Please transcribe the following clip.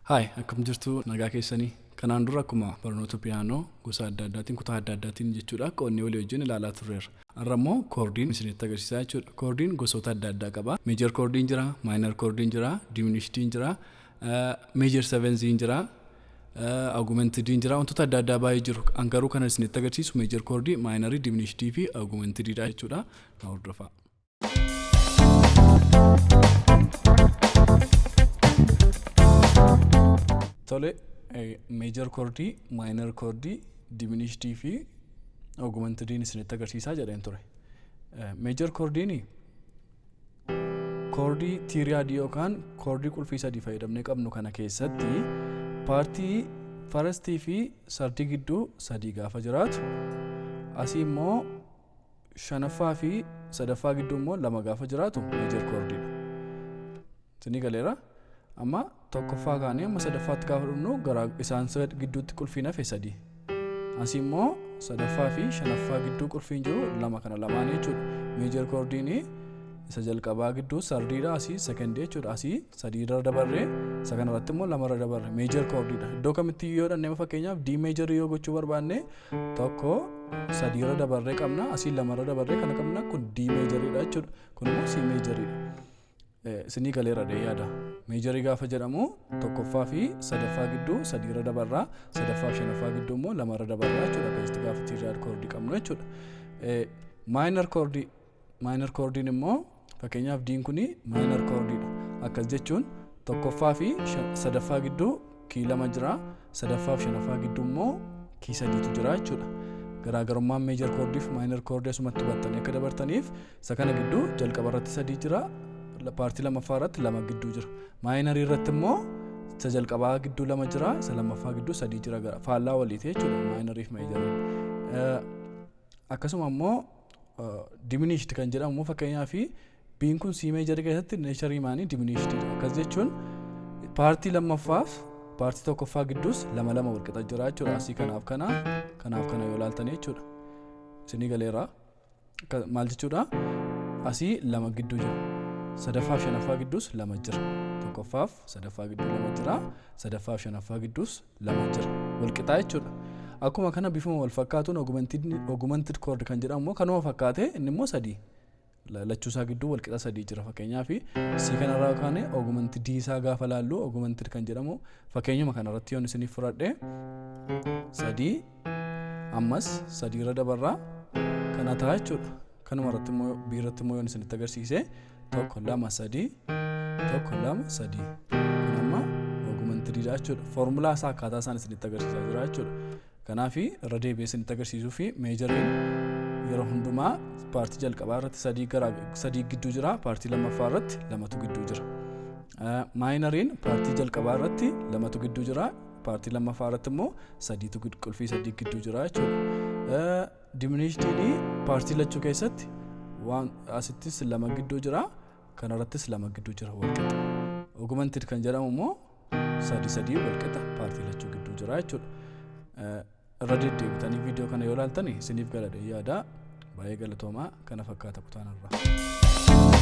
Haay, akkam jirtu nagaa keessanii. Kanaan dura akkuma barnoota piyaanoo gosa adda addaatiin kutaa adda addaatiin jechuudha qoonnee walii wajjin ilaalaa turreerra. Har'a immoo koordiin isinitti agarsiisaa jechuudha. Koordiin gosoota adda addaa qaba. Meejor koordiin jira, maayinor koordiin jira, diminishitiin jira, meejor sevenziin jira, augumentidiin jira. Wantoota adda addaa baay'ee jiru. An garuu kana isinitti agarsiisu meejor koordii, maayinarii, diminishitii fi augumentidiidha jechuudha. Na hordofaa. Tole meejor koordii, maayinor koordii, diminishitii fi augumentidiin isinitti agarsiisaa jedheen ture. Meejor koordiin koordii tiiriyaadii yookaan koordii qulfii sadii fayyadamnee qabnu kana keessatti paartii farestii fi sardii gidduu sadii gaafa jiraatu asii immoo shanaffaa fi sadaffaa gidduu immoo lama gaafa jiraatu meejor koordiidha. Isinii galeera? Amma tokkoffaa kaanee amma sadaffaatti gaafa dhufnu gara isaan gidduutti qulfiin hafe sadii. Asii immoo sadaffaa fi shanaffaa gidduu qulfiin jiru lama kana lamaan jechuudha. Meejor koordiin isa jalqabaa gidduu sardiidha asii sekendii jechuudha. Asii sadii irra dabarree isa kanarratti immoo lama irra dabarre meejor koordiidha. Iddoo kamitti yoo dhannee fakkeenyaaf D meejor yoo gochuu barbaanne tokko sadii irra dabarree qabna asii lama irra dabarree kana qabna kun D meejoriidha jechuudha. Kun immoo C meejoriidha. Isinii galeera yaada. Meejorii gaafa jedhamu tokkoffaa fi sadaffaa gidduu sadii irra dabarraa sadaffaa fi shanaffaa gidduu immoo lama irra dabarraa jechuudha. Akkasitti gaafa tiiriyaad koordii qabnu jechuudha. Maayinor koordiin immoo fakkeenyaaf diin kuni maayinor koordiidha. Akkas jechuun tokkoffaa fi sadaffaa gidduu kii lama jira sadaffaa fi shanaffaa gidduu immoo kii sadiitu jira jechuudha. Garaagarummaan meejor koordii fi maayinor koordii asumatti hubattanii akka dabartaniif isa kana gidduu jalqaba irratti sadii jira. Paartii lammaffaa irratti lama gidduu jira. Maayinarii irratti immoo isa jalqabaa gidduu lama jira, isa lammaffaa gidduu sadii jira gara faallaa waliiti jechuudha maayinarii fi meejoriin. Akkasuma immoo diminished kan jedhamu immoo fakkeenyaaf biin kun C meejorii keessatti neecharii maanii diminishedidha. Akkas jechuun paartii lammaffaaf paartii tokkoffaa gidduus lama lama walqixa jira jechuudha. Asii kanaaf kana yoo ilaaltan jechuudha. Isinii galeera maal jechuudha? Asii lama gidduu jira. Sadaffaaf shanaffaa gidduus lama jira. Tokkoffaaf sadaffaa gidduu lama jira. Sadaffaaf shanaffaa gidduus lama jira. Walqixaa jechuudha. Akkuma kana bifuma wal fakkaatuun augmented chord kan jedhamu kanuma fakkaate inni immoo sadii. Lachuusaa gidduu walqixa sadii jira fakkeenyaaf C kanarraa kaane augmented isaa gaafa laallu augmented kan jedhamu fakkeenyuma kanarratti yoon isiniif fudhadhe sadii ammas sadii irra dabarraa kana ta'a jechuudha. Kanuma irratti immoo biirratti immoo yoon isinitti agarsiise tokko lama sadii kun amma augmentedidha jechuudha. Foormulaa isaa akkaataa isaan isinitti agarsiisaa jira jechuudha. Kanaaf irra deebi'ee isinitti agarsiisuu fi meejoriin yeroo hundumaa paartii jalqabaa irratti sadii gidduu jira, paartii lammaffaa irratti lamatu gidduu jira. Maayinariin paartii jalqabaa irratti lamatu gidduu jira, paartii lammaffaa irratti immoo sadiitu qulfii sadii gidduu jira jechuudha. Diminishitiin paartii lachuu keessatti waan asittis lama gidduu jira kanarrattis lama gidduu jira walqixa. Augmented kan jedhamu immoo sadii walqixa paartii lachuu gidduu jira jechuudha. Irra deddeebitanii viidiyoo kana yoo ilaaltan isiniif galadha yaada baay'ee galatoomaa kana fakkaata kutaan irraa.